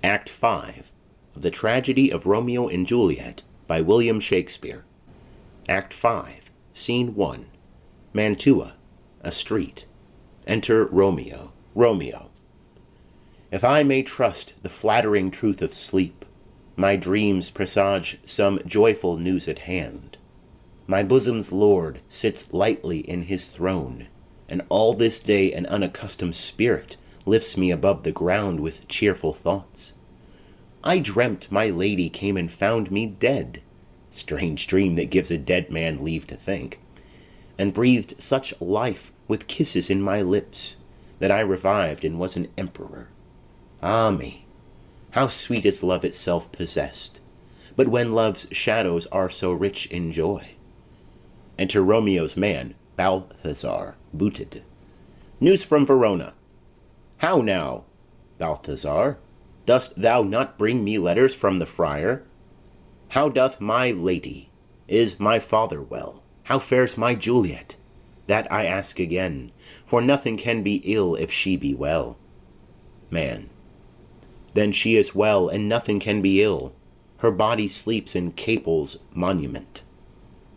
Act 5 of The Tragedy of Romeo and Juliet by William Shakespeare. Act 5, Scene 1. Mantua, a street. Enter Romeo. Romeo. If I may trust the flattering truth of sleep, my dreams presage some joyful news at hand. My bosom's lord sits lightly in his throne, and all this day an unaccustomed spirit lifts me above the ground with cheerful thoughts. I dreamt my lady came and found me dead, strange dream that gives a dead man leave to think, and breathed such life with kisses in my lips that I revived and was an emperor. Ah me, how sweet is love itself possessed, but when love's shadows are so rich in joy. Enter Romeo's man, Balthazar, booted. News from Verona. How now, Balthazar? Dost thou not bring me letters from the friar? How doth my lady? Is my father well? How fares my Juliet? That I ask again, for nothing can be ill if she be well. Man. Then she is well, and nothing can be ill. Her body sleeps in Capel's monument,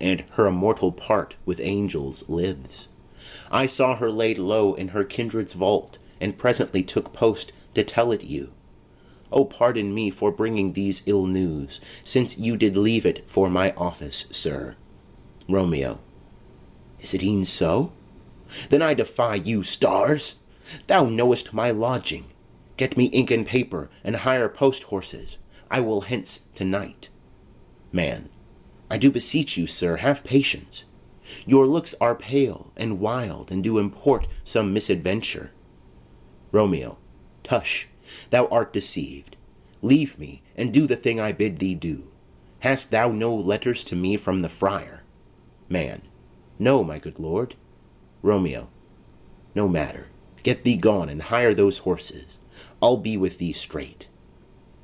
and her immortal part with angels lives. I saw her laid low in her kindred's vault, and presently took post to tell it you. O pardon me for bringing these ill news, since you did leave it for my office, sir. Romeo. Is it e'en so? Then I defy you, stars. Thou knowest my lodging. Get me ink and paper, and hire post-horses. I will hence to-night. Man. I do beseech you, sir, have patience. Your looks are pale and wild, and do import some misadventure. Romeo. Tush, thou art deceived. Leave me, and do the thing I bid thee do. Hast thou no letters to me from the friar? Man. No, my good lord. Romeo. No matter. Get thee gone, and hire those horses. I'll be with thee straight.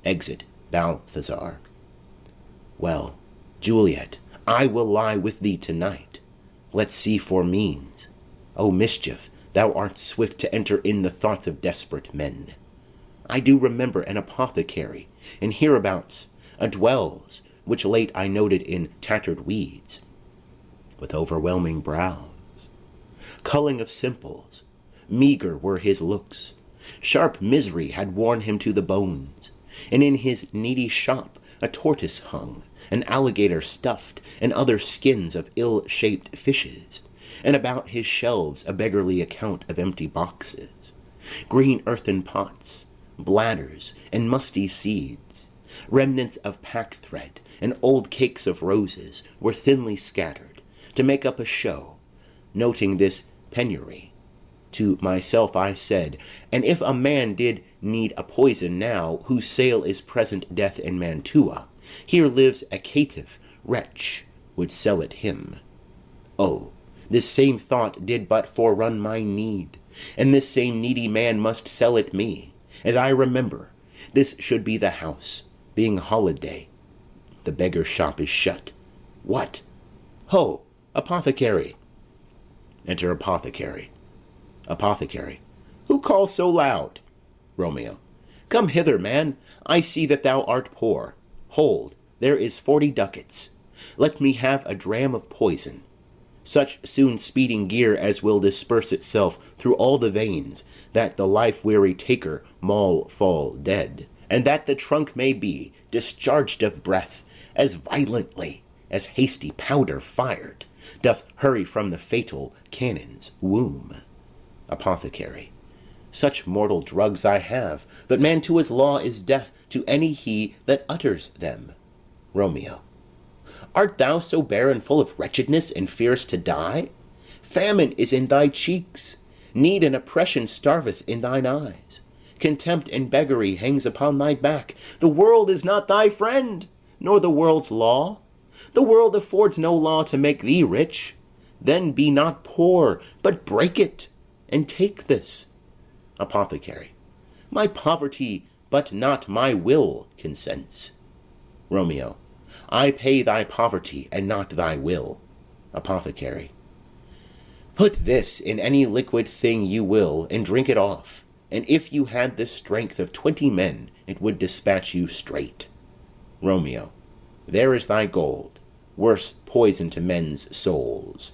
Exit Balthazar. Well, Juliet, I will lie with thee to-night. Let's see for means. O mischief, thou art swift to enter in the thoughts of desperate men. I do remember an apothecary, and hereabouts dwells, which late I noted in tattered weeds, with overwhelming brows, culling of simples, meagre were his looks, sharp misery had worn him to the bones, and in his needy shop a tortoise hung, an alligator stuffed, and other skins of ill-shaped fishes, and about his shelves a beggarly account of empty boxes, green earthen pots, bladders, and musty seeds, remnants of pack-thread, and old cakes of roses were thinly scattered, to make up a show. Noting this penury, to myself I said, and if a man did need a poison now, whose sale is present death in Mantua, here lives a caitiff wretch would sell it him. Oh, this same thought did but forerun my need, and this same needy man must sell it me. As I remember, this should be the house, being holiday. The beggar's shop is shut. What? Ho, apothecary. Enter apothecary. Apothecary. Who calls so loud? Romeo. Come hither, man. I see that thou art poor. Hold, there is 40 ducats. Let me have a dram of poison, such soon speeding gear as will disperse itself through all the veins, that the life-weary taker maul fall dead, and that the trunk may be discharged of breath as violently as hasty powder fired doth hurry from the fatal cannon's womb. Apothecary. Such mortal drugs I have, but Mantua's law is death to any he that utters them. Romeo. Art thou so barren full of wretchedness and fearest to die? Famine is in thy cheeks, need and oppression starveth in thine eyes. Contempt and beggary hangs upon thy back. The world is not thy friend, nor the world's law. The world affords no law to make thee rich. Then be not poor, but break it, and take this. Apothecary. My poverty, but not my will, consents. Romeo. I pay thy poverty, and not thy will. Apothecary. Put this in any liquid thing you will, and drink it off. and if you had the strength of 20 men, it would dispatch you straight. Romeo, there is thy gold, worse poison to men's souls,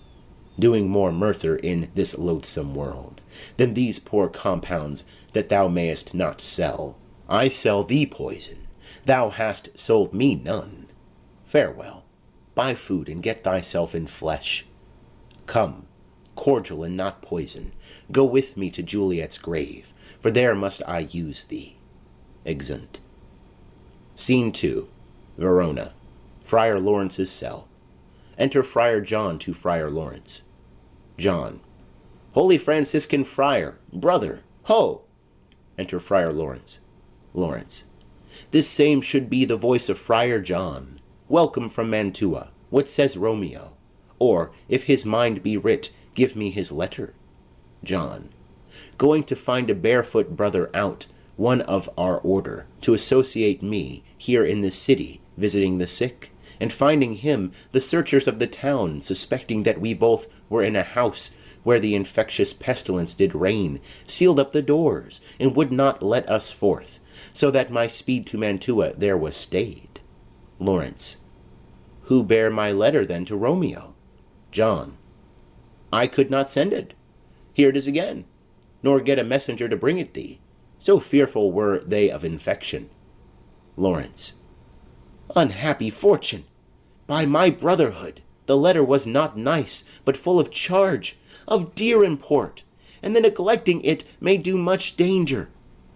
doing more murther in this loathsome world than these poor compounds that thou mayest not sell. I sell thee poison, thou hast sold me none. Farewell, buy food and get thyself in flesh. Come, cordial and not poison, go with me to Juliet's grave, for there must I use thee. Exeunt. Scene 2. Verona. Friar Lawrence's cell. Enter Friar John to Friar Lawrence. John. Holy Franciscan friar, brother, ho! Enter Friar Lawrence. Lawrence. This same should be the voice of Friar John. Welcome from Mantua. What says Romeo? Or, if his mind be writ, give me his letter. John. Going to find a barefoot brother out, one of our order, to associate me, here in this city, visiting the sick, and finding him, the searchers of the town, suspecting that we both were in a house where the infectious pestilence did reign, sealed up the doors, and would not let us forth, so that my speed to Mantua there was stayed. Lawrence. Who bare my letter then to Romeo? John. I could not send it. Here it is again, nor get a messenger to bring it thee. So fearful were they of infection. Lawrence. Unhappy fortune! By my brotherhood, the letter was not nice, but full of charge, of dear import, and the neglecting it may do much danger.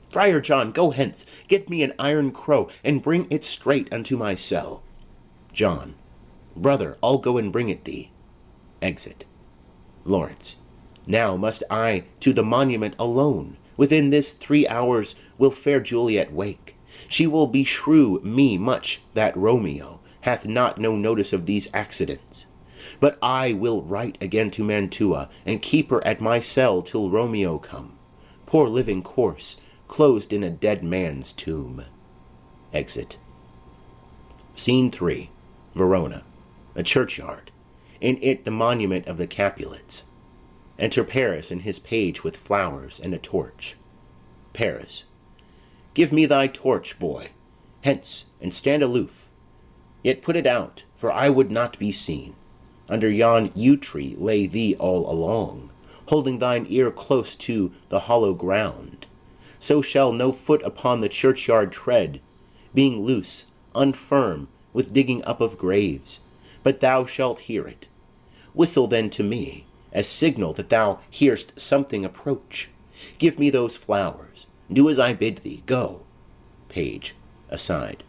Friar John, go hence, get me an iron crow, and bring it straight unto my cell. John. Brother, I'll go and bring it thee. Exit. Lawrence. Now must I to the monument alone. Within this 3 hours will fair Juliet wake. She will beshrew me much that Romeo hath not no notice of these accidents. But I will write again to Mantua, and keep her at my cell till Romeo come. Poor living corse, closed in a dead man's tomb. Exit. Scene 3. Verona. A churchyard. In it the monument of the Capulets. Enter Paris and his page with flowers and a torch. Paris. Give me thy torch, boy. Hence, and stand aloof. Yet put it out, for I would not be seen. Under yon yew tree lay thee all along, holding thine ear close to the hollow ground. So shall no foot upon the churchyard tread, being loose, unfirm, with digging up of graves. But thou shalt hear it. Whistle then to me, as signal that thou hear'st something approach. Give me those flowers. Do as I bid thee. Go. Page. Aside.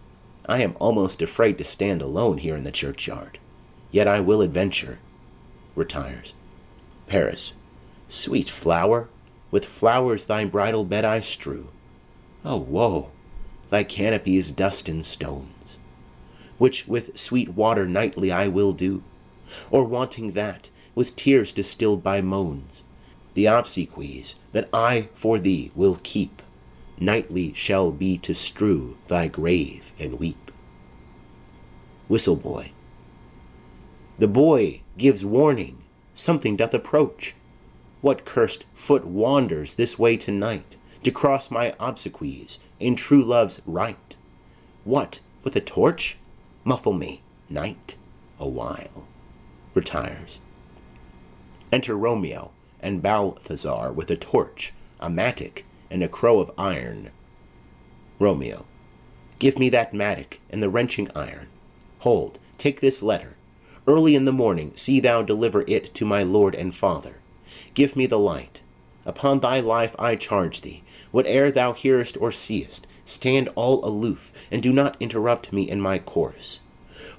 I am almost afraid to stand alone here in the churchyard. Yet I will adventure. Retires. Paris. Sweet flower, with flowers thy bridal bed I strew. Oh, woe! Thy canopy is dust and stones, which with sweet water nightly I will do, or wanting that, with tears distilled by moans. The obsequies that I for thee will keep, nightly shall be to strew thy grave and weep. Whistle boy. The boy gives warning, something doth approach. What cursed foot wanders this way tonight, to cross my obsequies in true love's right? What, with a torch? Muffle me, night, a while. Retires. Enter Romeo and Balthazar with a torch, a mattock, and a crow of iron. Romeo. Give me that mattock and the wrenching iron. Hold, take this letter. Early in the morning see thou deliver it to my lord and father. Give me the light. Upon thy life I charge thee, whate'er thou hearest or seest, stand all aloof, and do not interrupt me in my course.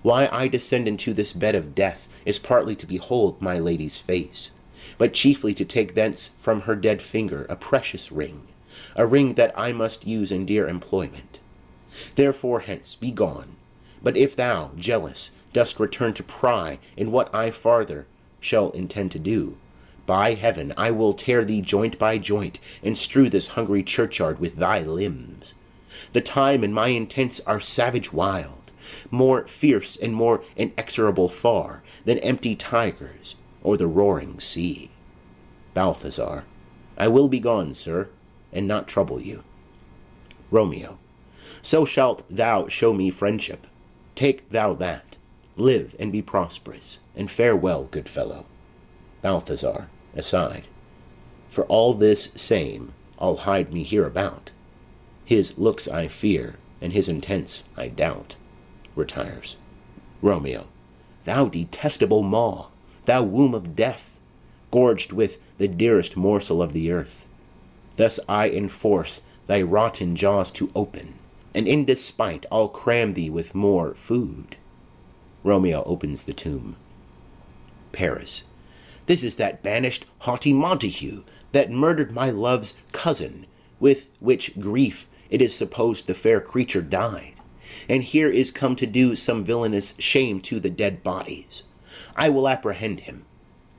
Why I descend into this bed of death is partly to behold my lady's face, but chiefly to take thence from her dead finger a precious ring, a ring that I must use in dear employment. Therefore hence, be gone. But if thou, jealous, dost return to pry in what I farther shall intend to do, by heaven, I will tear thee joint by joint, and strew this hungry churchyard with thy limbs. The time and my intents are savage wild, more fierce and more inexorable far than empty tigers or the roaring sea. Balthazar. I will be gone, sir. and not trouble you. Romeo. So shalt thou show me friendship. Take thou that. Live and be prosperous, and farewell, good fellow. Balthazar, aside. For all this same, I'll hide me hereabout. His looks I fear, and his intents I doubt. Retires. Romeo. Thou detestable maw, thou womb of death, gorged with the dearest morsel of the earth. Thus I enforce thy rotten jaws to open, and in despite I'll cram thee with more food. Romeo opens the tomb. Paris. This is that banished haughty Montague that murdered my love's cousin, with which grief it is supposed the fair creature died, and here is come to do some villainous shame to the dead bodies. I will apprehend him.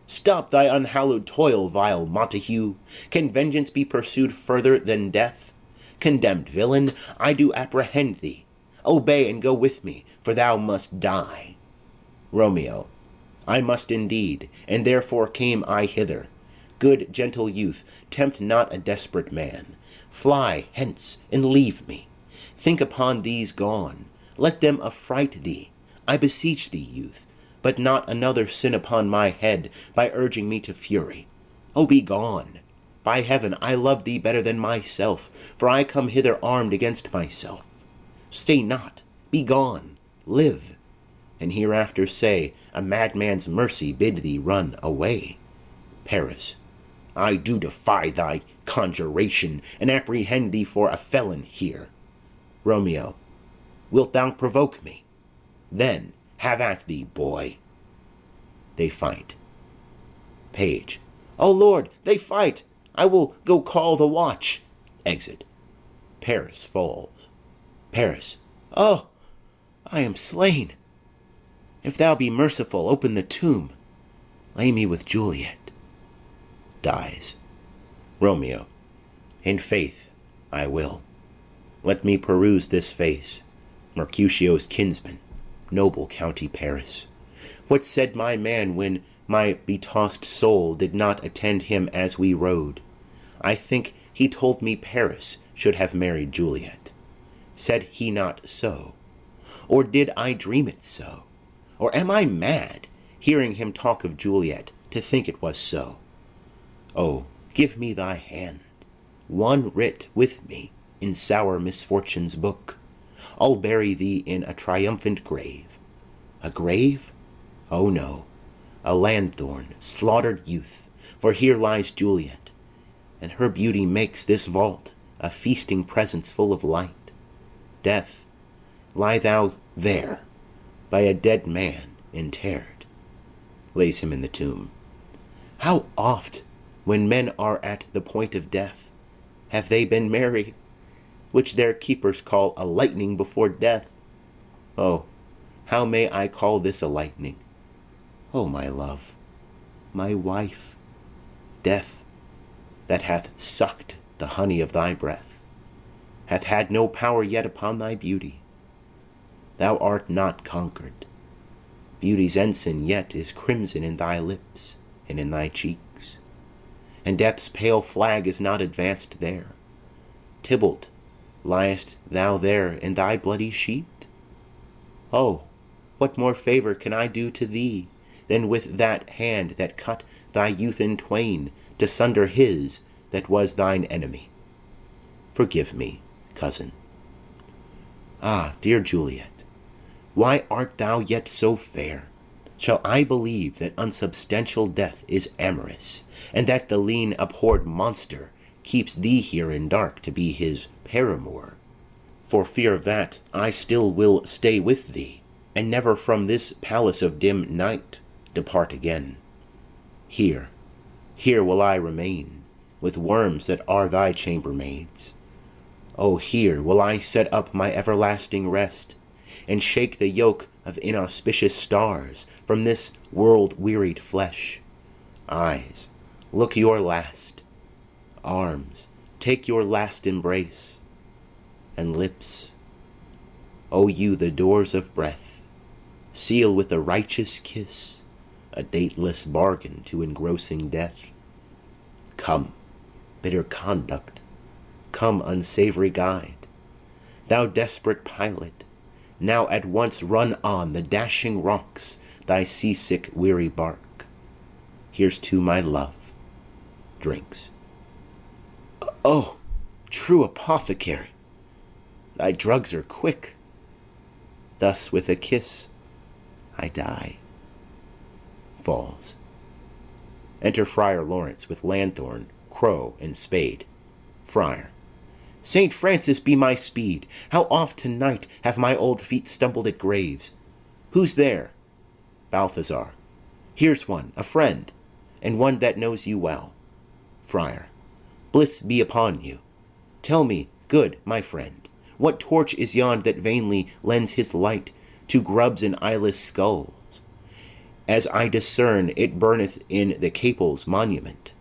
Stop thy unhallowed toil, vile Montague. Can vengeance be pursued further than death? Condemned villain, I do apprehend thee. Obey and go with me, for thou must die. Romeo. I must indeed, and therefore came I hither. Good gentle youth, tempt not a desperate man. Fly hence, and leave me. Think upon these gone. Let them affright thee. I beseech thee, youth, but not another sin upon my head by urging me to fury. O be gone. By heaven, I love thee better than myself, for I come hither armed against myself. Stay not, be gone, live, and hereafter say, a madman's mercy bid thee run away. Paris. I do defy thy conjuration, and apprehend thee for a felon here. Romeo. Wilt thou provoke me? Then have at thee, boy. They fight. Page. O Lord, they fight! I will go call the watch. Exit. Paris falls. Paris. Oh, I am slain. If thou be merciful, open the tomb. Lay me with Juliet. Dies. Romeo. In faith, I will. Let me peruse this face, Mercutio's kinsman, noble county Paris. What said my man when my betossed soul did not attend him as we rode? I think he told me Paris should have married Juliet. Said he not so? Or did I dream it so? Or am I mad, hearing him talk of Juliet, to think it was so? Oh, give me thy hand, one writ with me in sour misfortune's book. I'll bury thee in a triumphant grave. A grave? Oh no, a lanthorn, slaughtered youth, for here lies Juliet, and her beauty makes this vault a feasting presence full of light. Death, lie thou there, by a dead man interred. Lays him in the tomb. How oft, when men are at the point of death, have they been merry, which their keepers call a lightning before death? Oh, how may I call this a lightning? O my love, my wife, death, that hath sucked the honey of thy breath, hath had no power yet upon thy beauty. Thou art not conquered. Beauty's ensign yet is crimson in thy lips and in thy cheeks, and death's pale flag is not advanced there. Tybalt, liest thou there in thy bloody sheet? Oh, what more favour can I do to thee than with that hand that cut thy youth in twain to sunder his that was thine enemy? Forgive me, cousin. Ah, dear Juliet, why art thou yet so fair? Shall I believe that unsubstantial death is amorous, and that the lean abhorred monster keeps thee here in dark to be his paramour? For fear of that, I still will stay with thee, and never from this palace of dim night depart again. Here will I remain, with worms that are thy chambermaids. Oh, here will I set up my everlasting rest, and shake the yoke of inauspicious stars from this world-wearied flesh. Eyes, look your last. Arms, take your last embrace. And lips, O you the doors of breath, seal with a righteous kiss a dateless bargain to engrossing death. Come, bitter conduct, come, unsavory guide. Thou desperate pilot, now at once run on the dashing rocks thy seasick weary bark. Here's to my love. Drinks. Oh, true apothecary, thy drugs are quick. Thus with a kiss I die. Falls. Enter Friar Lawrence with lanthorn, crow, and spade. Friar. Saint Francis be my speed! How oft to-night have my old feet stumbled at graves! Who's there? Balthazar. Here's one, a friend, and one that knows you well. Friar. Bliss be upon you. Tell me, good my friend, what torch is yond that vainly lends his light to grubs and eyeless skulls? As I discern, it burneth in the Capel's monument.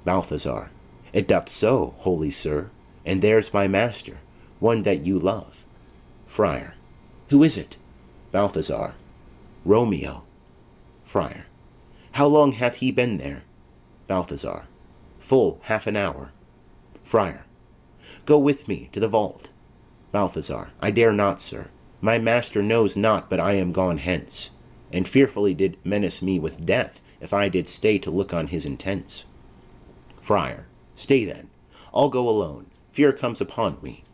Balthazar. It doth so, holy sir, and there's my master, one that you love. Friar. Who is it? Balthazar. Romeo. Friar. How long hath he been there? Balthazar. Full half an hour. Friar. Go with me to the vault. Balthazar. I dare not, sir. My master knows not but I am gone hence, and fearfully did menace me with death if I did stay to look on his intents. Friar. Stay then. I'll go alone. Fear comes upon me.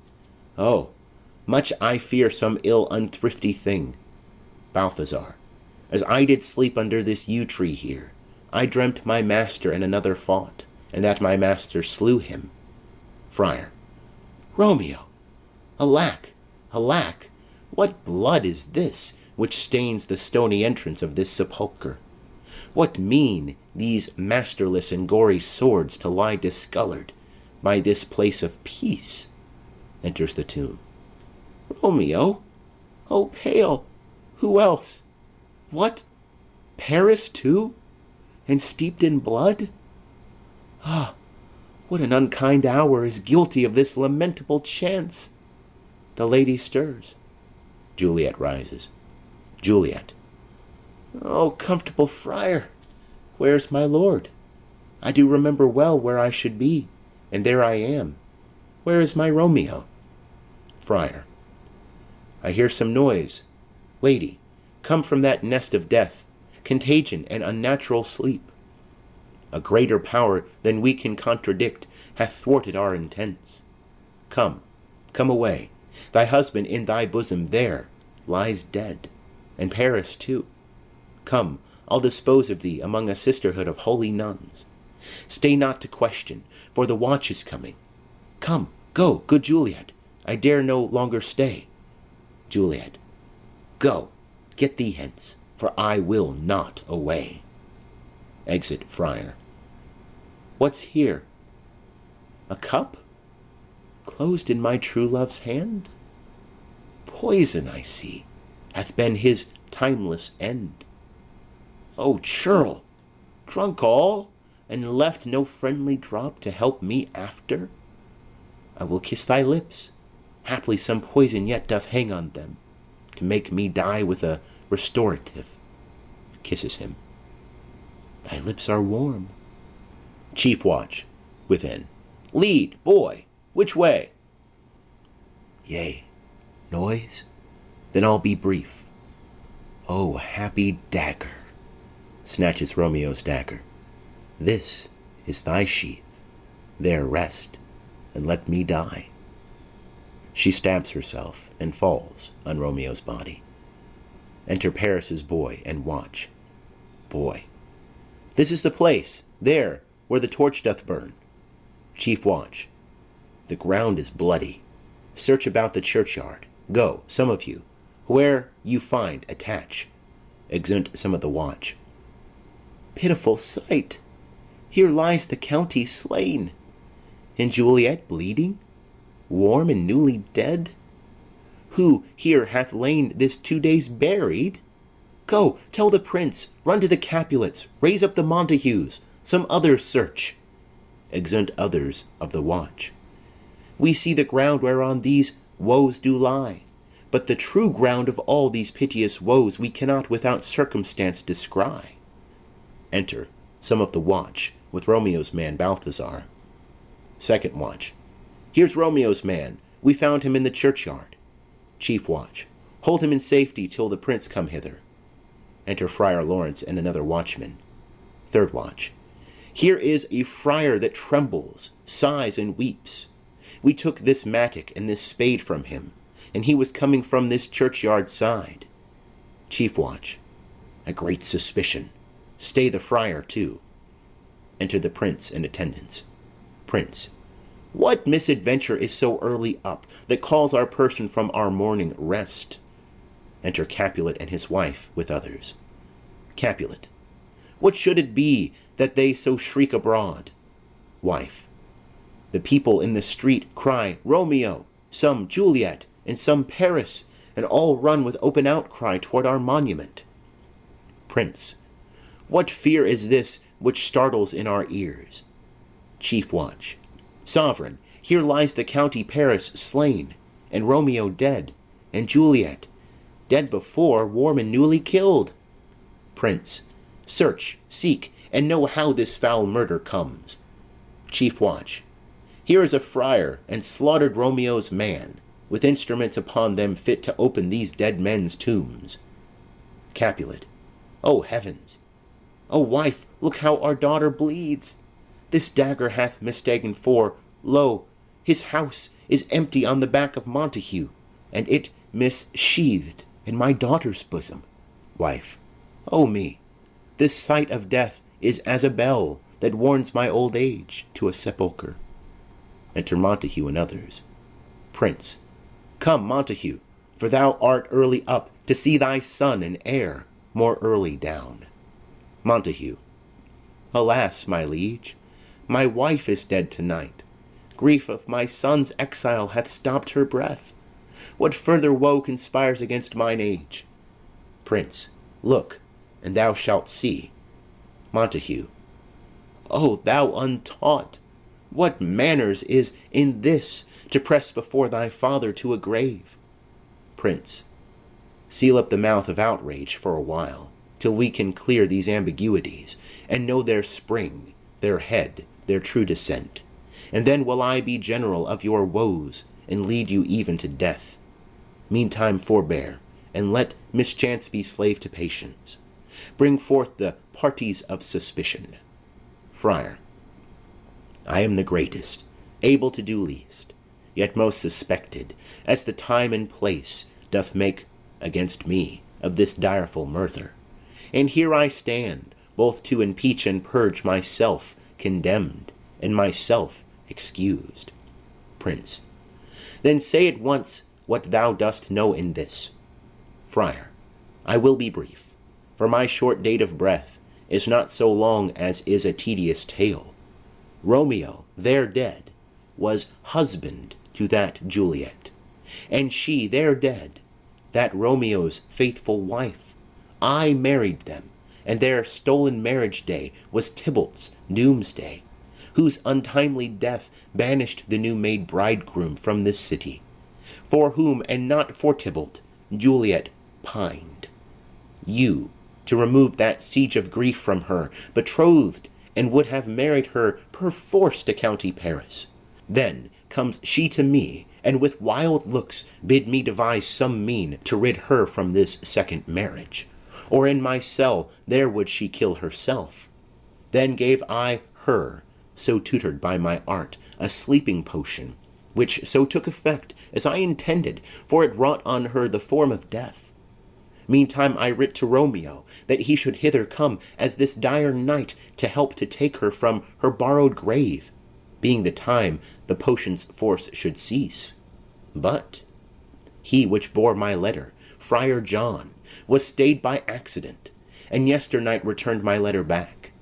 Oh, much I fear some ill unthrifty thing. Balthazar. As I did sleep under this yew tree here, I dreamt my master and another fought, and that my master slew him. Friar. Romeo! Alack, alack! What blood is this which stains the stony entrance of this sepulchre? What mean these masterless and gory swords to lie discolored by this place of peace? Enters the tomb. Romeo? Oh, pale! Who else? What? Paris too? And steeped in blood? Ah, what an unkind hour is guilty of this lamentable chance! The lady stirs. Juliet rises. Juliet. Oh, comfortable friar, where's my lord? I do remember well where I should be, and there I am. Where is my Romeo? Friar. I hear some noise. Lady, come from that nest of death, contagion and unnatural sleep. A greater power than we can contradict hath thwarted our intents. Come, come away. Thy husband in thy bosom there lies dead, and Paris too. Come, I'll dispose of thee among a sisterhood of holy nuns. Stay not to question, for the watch is coming. Come, go, good Juliet, I dare no longer stay. Juliet. Go, get thee hence, for I will not away. Exit Friar. What's here? A cup? Closed in my true love's hand? Poison, I see, hath been his timeless end. O churl, drunk all, and left no friendly drop to help me after? I will kiss thy lips. Haply some poison yet doth hang on them, to make me die with a restorative. Kisses him. Thy lips are warm. Chief watch, within. Lead, boy, which way? Yea. Noise? Then I'll be brief. Oh, happy dagger. Snatches Romeo's dagger. This is thy sheath. There rest, and let me die. She stabs herself and falls on Romeo's body. Enter Paris's boy and watch. Boy. This is the place, there, where the torch doth burn. Chief watch. The ground is bloody. Search about the churchyard. Go, some of you. Where you find, attach. Exeunt some of the watch. Pitiful sight! Here lies the county slain. And Juliet bleeding? Warm and newly dead? Who here hath lain this 2 days buried? Go, tell the prince, run to the Capulets, raise up the Montagues, some others search. Exeunt others of the watch. We see the ground whereon these woes do lie, but the true ground of all these piteous woes we cannot without circumstance descry. Enter some of the watch with Romeo's man Balthazar. Second watch. Here's Romeo's man. We found him in the churchyard. Chief Watch. Hold him in safety till the prince come hither. Enter Friar Lawrence and another watchman. Third Watch. Here is a friar that trembles, sighs, and weeps. We took this mattock and this spade from him, and he was coming from this churchyard side. Chief Watch. A great suspicion. Stay the friar too. Enter the prince and attendants. Prince. What misadventure is so early up that calls our person from our morning rest? Enter Capulet and his wife with others. Capulet. What should it be that they so shriek abroad? Wife. The people in the street cry Romeo, some Juliet, and some Paris, and all run with open outcry toward our monument. Prince. What fear is this which startles in our ears? Chief Watch. Sovereign, here lies the county Paris slain, and Romeo dead, and Juliet dead before, warm and newly killed. Prince. Search, seek, and know how this foul murder comes. Chief Watch. Here is a friar, and slaughtered Romeo's man, with instruments upon them fit to open these dead men's tombs. Capulet. O heavens! O wife, look how our daughter bleeds! This dagger hath mistaken for, lo, his house is empty on the back of Montague, and it missheathed in my daughter's bosom. Wife. O me! This sight of death is as a bell that warns my old age to a sepulchre. Enter Montague and others. Prince. Come, Montague, for thou art early up to see thy son and heir more early down. Montague. Alas, my liege, my wife is dead tonight. Grief of my son's exile hath stopped her breath. What further woe conspires against mine age? Prince. Look, and thou shalt see. Montague. O thou untaught! What manners is in this to press before thy father to a grave? Prince. Seal up the mouth of outrage for a while, till we can clear these ambiguities, and know their spring, their head, their true descent. And then will I be general of your woes, and lead you even to death. Meantime forbear, and let mischance be slave to patience. Bring forth the parties of suspicion. Friar. I am the greatest, able to do least, yet most suspected, as the time and place doth make against me of this direful murther. And here I stand, both to impeach and purge myself condemned, and myself excused. Prince. Then say at once what thou dost know in this. Friar. I will be brief, for my short date of breath is not so long as is a tedious tale. Romeo, there dead, was husband to that Juliet, and she, there dead, that Romeo's faithful wife. I married them, and their stolen marriage day was Tybalt's doomsday, whose untimely death banished the new-made bridegroom from this city, for whom, and not for Tybalt, Juliet pined. You, to remove that siege of grief from her, betrothed, and would have married her perforce to county Paris. Then comes she to me, and with wild looks bid me devise some mean to rid her from this second marriage, or in my cell there would she kill herself. Then gave I her, so tutored by my art, a sleeping potion, which so took effect as I intended, for it wrought on her the form of death. Meantime I writ to Romeo that he should hither come as this dire night to help to take her from her borrowed grave, being the time the potion's force should cease. But he which bore my letter, Friar John, was stayed by accident, and yesternight returned my letter back.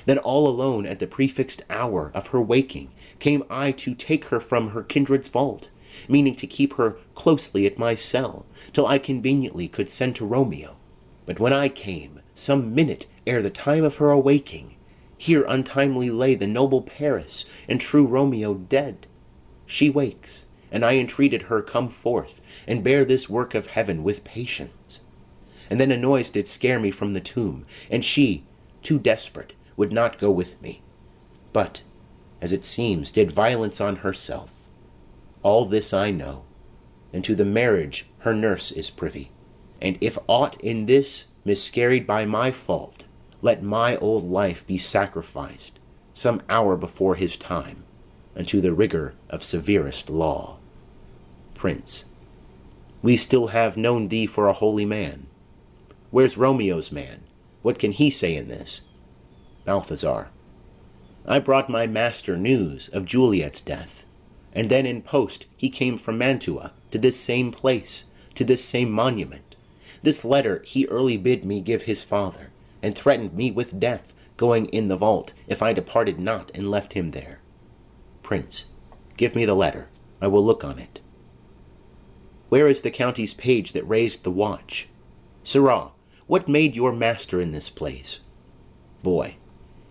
Then all alone at the prefixed hour of her waking came I to take her from her kindred's vault, meaning to keep her closely at my cell, till I conveniently could send to Romeo. But when I came, some minute ere the time of her awaking, here untimely lay the noble Paris, and true Romeo dead. She wakes, and I entreated her come forth, and bear this work of heaven with patience. And then a noise did scare me from the tomb, and she, too desperate, would not go with me, but, as it seems, did violence on herself. All this I know, and to the marriage her nurse is privy. And if aught in this miscarried by my fault, let my old life be sacrificed some hour before his time unto the rigor of severest law. Prince, we still have known thee for a holy man. Where's Romeo's man? What can he say in this? Balthazar, I brought my master news of Juliet's death, and then in post he came from Mantua to this same place, to this same monument. This letter he early bid me give his father, and threatened me with death, going in the vault, if I departed not and left him there. Prince, give me the letter, I will look on it. Where is the county's page that raised the watch? Sirrah, what made your master in this place? Boy,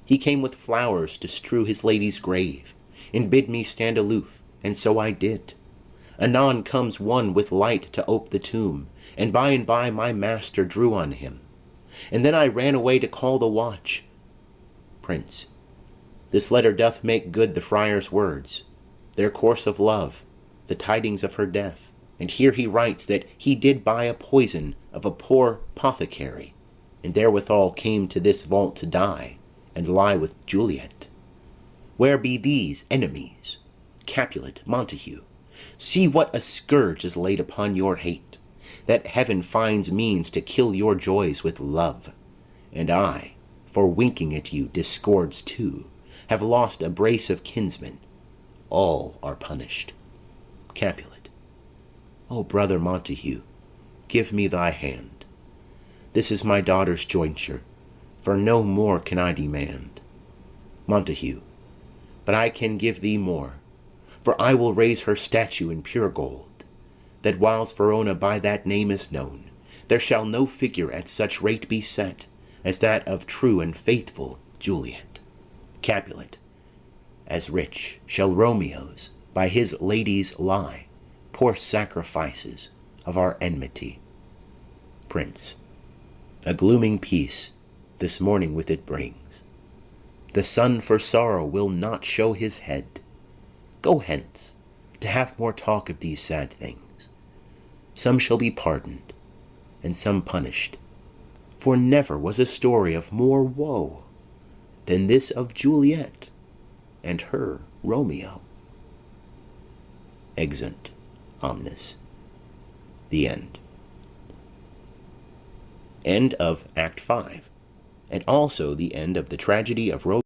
he came with flowers to strew his lady's grave, and bid me stand aloof, and so I did. Anon comes one with light to ope the tomb, and by my master drew on him. And then I ran away to call the watch. Prince, this letter doth make good the friar's words, their course of love, the tidings of her death. And here he writes that he did buy a poison of a poor apothecary, and therewithal came to this vault to die, and lie with Juliet. Where be these enemies? Capulet, Montague, see what a scourge is laid upon your hate, that heaven finds means to kill your joys with love. And I, for winking at you discords too, have lost a brace of kinsmen. All are punished. Capulet, O brother Montague, give me thy hand. This is my daughter's jointure, for no more can I demand. Montague, but I can give thee more, for I will raise her statue in pure gold, that whiles Verona by that name is known, there shall no figure at such rate be set as that of true and faithful Juliet. Capulet, as rich shall Romeo's by his lady's lie pour sacrifices of our enmity. Prince, a glooming peace this morning with it brings. The sun for sorrow will not show his head. Go hence, to have more talk of these sad things. Some shall be pardoned, and some punished. For never was a story of more woe than this of Juliet and her Romeo. Exeunt omnes. The end. End of Act 5, and also the end of the tragedy of Romeo